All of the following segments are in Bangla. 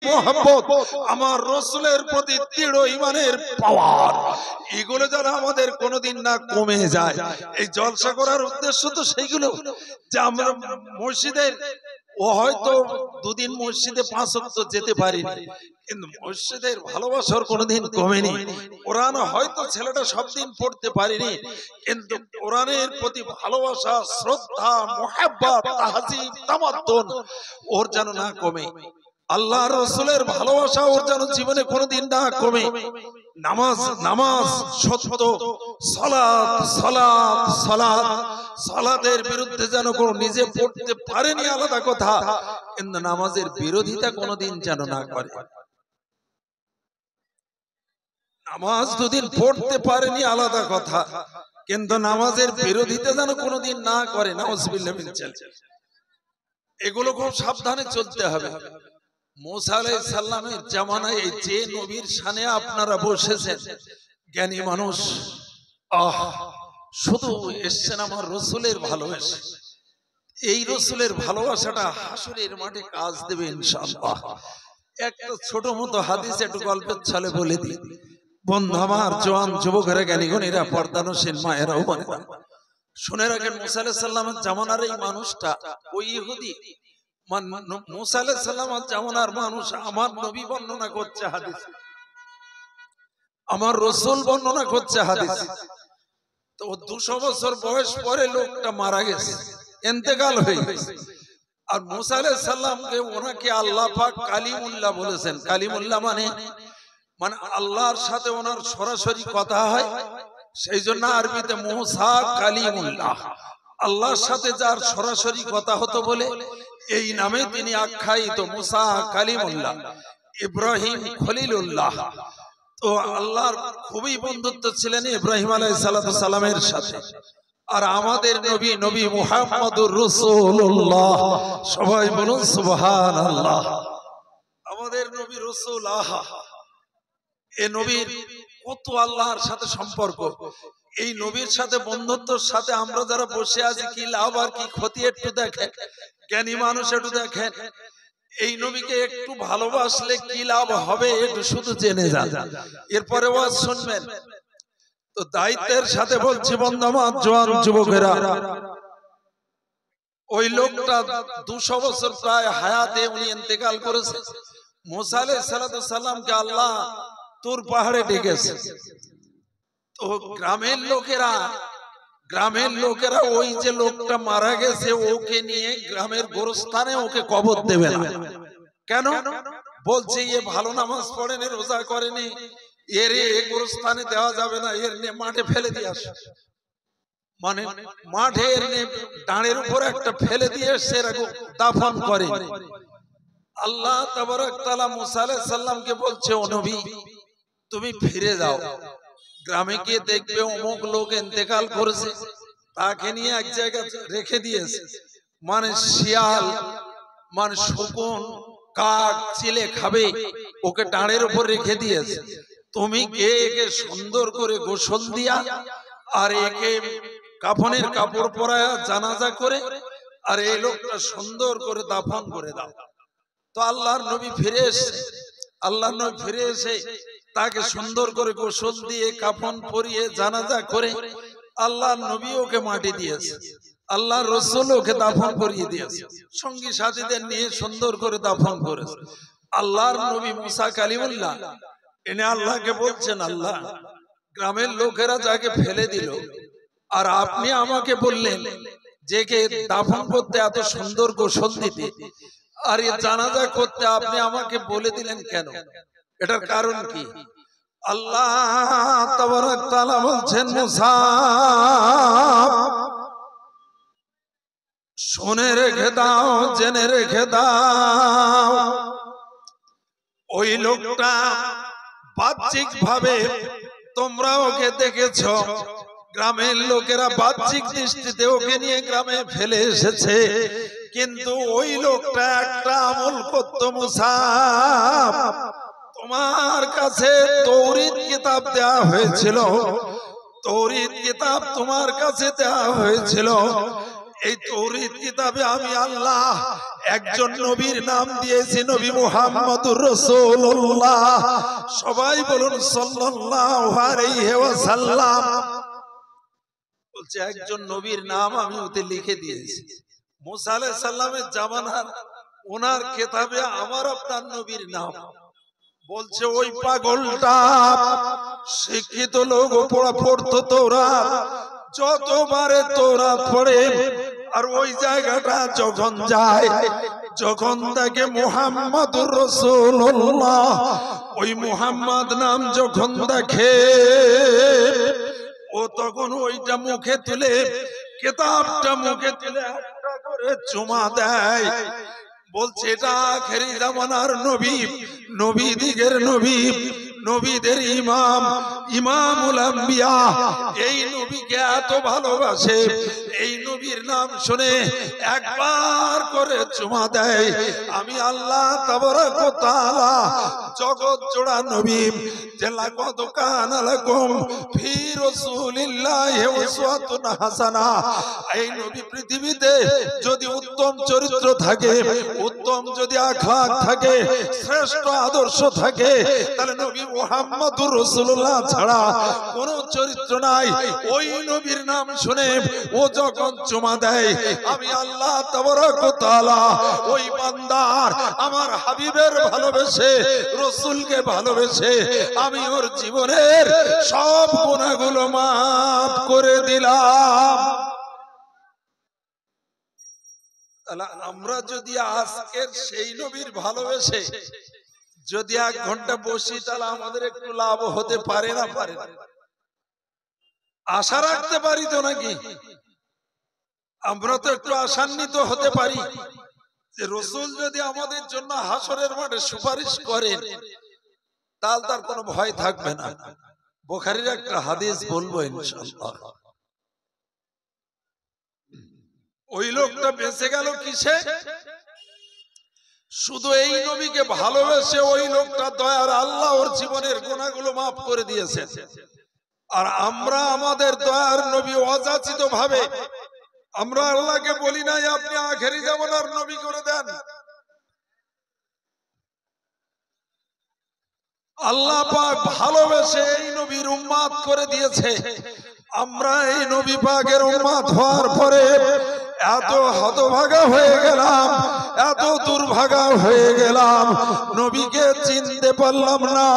মোহাম্মত, আমার রাসূলের প্রতি দৃঢ় ঈমানের পাওয়ার, এগুলো যেন আমাদের কোনোদিন না কমে যায়। এই জলসা করার উদ্দেশ্য তো সেইগুলো যে আমরা মসজিদের ও হয়তো দুদিন মসজিদে 5 ওয়াক্ত যেতে পারিনি, কিন্তু মসজিদের ভালোবাসার কোনোদিন কমেনি। কোরআন হয়তো ছেলেটা সব দিন পড়তে পারিনি, কিন্তু কোরআনের প্রতি ভালোবাসা, শ্রদ্ধা, মুহাব্বত, তাহজিব, তামাদ্দুন ওর যেন না কমে। আল্লাহ রাসূলের ভালোবাসা ওর যেন জীবনে কোনোদিন না কমে। নামাজ নামাজ সত্য, সালাত সালাত সালাত, সালাতের বিরুদ্ধে যেন কোনো নিজে পড়তে পারেনি আলাদা কথা, কিন্তু নামাজের বিরোধিতা কোনোদিন যেন না করে। নামাজ দুদিন পড়তে পারেনি আলাদা কথা, কিন্তু নামাজের বিরোধিতা যেন কোনোদিন না করে। নাউজুবিল্লাহ মিন যালিক। এগুলো খুব সাবধানে চলতে হবে। মুসা আলাইহিস সালামের জামানায় যে নবীর শানে আপনারা বসেছেন, জ্ঞানী মানুষ, শুধু এসছেন আমার রাসূলের ভালোবাসা। এই রাসূলের ভালোবাসাটা হাসরের মাঠে কাজ দেবে ইনশাআল্লাহ। একটা ছোট মতো হাদিস একটু গল্পের ছলে বলে দিই। বন্ধু আমার, জওয়ান যুবকেরা, জ্ঞানীগণীরা, পর্দানশীল মায়েরা ও বোনেরা, শুনে রাখেন, মুসা আলাইহিস সালামের জামানার এই মানুষটা, ওই ইহুদি মুসা আলাইহিস সালামের জামানার মানুষ, আমার নবী বর্ণনা করছে হাদিস, আমার রাসূল বর্ণনা করছে হাদিস। তো 200 বছর বয়স পরে লোকটা মারা গেছে, ইন্তেকাল হয়ে গেছে। আর মুসা আলাইহিস সালামকে ওনাকে আল্লাহ পাক কালিমুল্লাহ বলেছেন। কালিমুল্লাহ মানে আল্লাহর সাথে ওনার সরাসরি কথা হয়, সেই জন্য আরবিতে মুসা কালিমুল্লাহ, আল্লাহর সাথে যার সরাসরি কথা হতো বলে এই নামে তিনি আখ্যায়িত, মুসা কালিমুল্লাহ, ইব্রাহিম খলিলুল্লাহ। তো আল্লাহর খুবই বন্ধুত্ব ছিলেন ইব্রাহিম আলাইহিস সালামের সাথে। আর আমাদের নবী, নবী মুহাম্মদুর রাসূলুল্লাহ, সবাই বলুন সুবহানাল্লাহ। আমাদের নবী রাসূল, এই নবীর কত আল্লাহর সাথে সম্পর্ক। এই নবীর সাথে বন্ধুত্বের সাথে আমরা যারা বসে আছি, কি লাভ আর কি ক্ষতি একটু দেখেন। জ্ঞানী মানুষ একটু দেখেন, এই নবীকে একটু ভালোবাসলে কি লাভ হবে একটু শুধু জেনে যান, এরপরে ওয়াজ শুনবেন। তো দায়িত্বের সাথে বলছি বন্ধু আমার, জওয়ান যুবকেরা, ওই লোকটা 200 বছর প্রায় হায়াতে উনি ইন্তেকাল করেছে। মুসা আলাইহিস সালামকে আল্লাহ তুর পাহাড়ে ডেকেছে। তো গ্রামের লোকেরা ওই যে লোকটা মারা গেছে ওকে নিয়ে গ্রামের গোরস্থানে ওকে কবর দেবে না। কেন? বলছে এ ভালো নামাজ পড়েনি, রোজা করেনি, এর গোরস্থানে দেওয়া যাবে না, এর নিয়ে মাঠে ফেলে দিয়ে আসে। মানে মাঠে ডাঁড়ের উপর একটা ফেলে দিয়ে এসে দাফন করে। আল্লাহ তাবারক তাআলা মুসা আলাইহিস সালামকে বলছে, ও নবী, তুমি ফিরে যাও, গ্রামে গিয়ে দেখবে অমুক লোক ইন্তেকাল করেছে, তাকে নিয়ে এক জায়গায় রেখে দিয়েছে, মানে শিয়াল, মানে শকুন, কাক, চিলে খাবে, ওকে ডাঁড়ের উপর রেখে দিয়েছে। তুমি গিয়ে একে সুন্দর করে গোসল দিয়া আর একে কাফনের কাপড় পরায়া জানাজা করে আর এই লোকটা সুন্দর করে দাফন করে দাও। তো আল্লাহর নবী ফিরে এসে তাকে সুন্দর করে গোসল দিয়ে কাফন পরিয়ে জানাজা করে আল্লাহর নবী ওকে মাটি দিয়েছে, আল্লাহর রাসূল ওকে দাফন করিয়ে দিয়েছে, সঙ্গী সাথীদের নিয়ে সুন্দর করে দাফন করেছে। আল্লাহর নবী মুসা কালিমুল্লাহ এনে আল্লাহকে বলছেন, আল্লাহ, গ্রামের লোকেরা যাকে ফেলে দিল আর আপনি আমাকে বললেন যে কে দাফন করতে এত সুন্দর গোসল দিতে আর এই জানাজা করতে, আপনি আমাকে বলে দিলেন কেন? এটার কারণ কি? আল্লাহ তাবারক তাআলা বলছেন, মুসা, শুনে রেখে দাও, জেনে রেখে দাও, ওই লোকটা বাহ্যিক ভাবে তোমরা ওকে দেখেছ, গ্রামের লোকেরা বাহ্যিক দৃষ্টিতে ওকে নিয়ে গ্রামে ফেলে এসেছে, কিন্তু ওই লোকটা একটা আমল করত। মুসা, তোমার কাছে তৌরাত কিতাব দেওয়া হয়েছিল, তৌরাত কিতাব তোমার কাছে দেওয়া হয়েছিল, এই তাওরীত কিতাবে আমি আল্লাহ একজন নবীর নাম দিয়েছি, নবী মুহাম্মদুর রাসূলুল্লাহ। সবাই বলুন সাল্লাল্লাহু আলাইহি ওয়াসাল্লাম। বলছে একজন নবীর নাম আমি ওতে লিখে দিয়েছি। মুসা আলাইহিস সালামের জামানার ওনার কিতাবে আমার আপনার নবীর নাম। বলছে ওই পাগলটা শিক্ষিত লোক পড়তো তাওরাত, যতবারে তাওরাত পড়ে আর ওই জায়গাটা যখন যায়, যখন দেখে মুহাম্মাদুর রাসূলুল্লাহ, ওই মুহাম্মদ নাম যখন দেখে ও তখন ওইটা মুখে তুলে, কিতাবটা মুখে তুলে একটা করে চুমা দেয়। বলছে এটা আখেরি জামানার নবী, নবীদিগের নবী, নবীদের ইমাম, ইমামুল আম্বিয়া। এই নবীকে এত ভালোবাসে, এই নবীর নাম শুনে একবার করে চুমা দেয়। আমি আল্লাহ তাবারাক ওয়া তাআলা জগৎ জোড়া নবী যে লাকাদ কানা লাকুম ফি রাসূলিল্লাহি উসওয়াতুন হাসানা, এই নবী পৃথিবীতে যদি উত্তম চরিত্র থাকে, উত্তম যদি আখলাক থাকে, শ্রেষ্ঠ আদর্শ থাকে, তাহলে নবী মুহাম্মদুর রাসূলুল্লাহ ছাড়া কোনো চরিত্র নাই। ওই নবীর নাম শুনে ও যখন চুমা দেয়, আমি আল্লাহ তাবারাক ওয়া তাআলা ওই বান্দার, আমার হাবিবের ভালোবেসে, রাসূলকে ভালোবেসে আমি ওর জীবনের সব গুনাহগুলো মাফ করে দিলাম। আমরা যদি আজকের সেই নবীর ভালোবেসে যদি 1 ঘন্টা বসি, তাহলে আমাদের একটু লাভ হতে পারে না? পারে না? আশা রাখতে পারি তো নাকি? আমরা তো একটু আশান্বিত হতে পারি যে রাসূল যদি আমাদের জন্য হাসরের মাঠে সুপারিশ করেন, তাহলে তার কোনো ভয় থাকবে না। বুখারীর একটা হাদিস বলবো ইনশাআল্লাহ। ওই লোকটা বেঁচে গেল কিসে? শুধু এই নবীকে ভালোবেসে ওই লোকটা দয়ার আল্লাহ ওর জীবনের গুনাহগুলো মাফ করে দিয়েছে। আর আমরা আমাদের দয়ার নবী অযাচিত ভাবে আমরা আল্লাহকে বলি নাই আপনি আখেরি জামানার নবী করে দেন। আল্লাহ পাক ভালোবেসে এই নবীর উম্মত করে দিয়েছে। আমরা এই নবী পাকের উম্মত হওয়ার পরে এত হতভাগা হয়ে গেলাম, এত দুর্ভাগা হয়ে গেলাম, নবীকে চিনতে পারলাম না,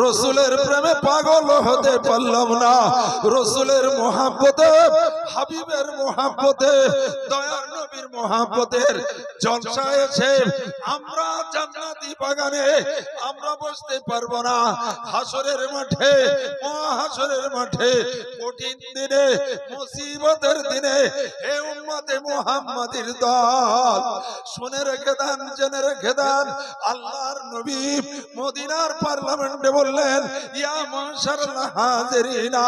রাসূলের প্রেমে পাগল হতে পারলাম না, রাসূলের মুহাব্বতে, হাবিবের মুহাব্বতে, দয়ার নবীর মুহাব্বতের জলসা এসে আমরা জান্নাতি বাগানে আমরা বসতে পারবো না। হাসরের মাঠে, মহাহাসরের মাঠে, কঠিন দিনে, মুসিবতের দিনে হে উম্মতে মুহাম্মাদির দল, শুনে রেখে দেন, জেনে রেখে দেন, আল্লাহর নবী মদিনার পার্লামেন্টে বললেন, ইয়া মাশারাল হাজিরিনা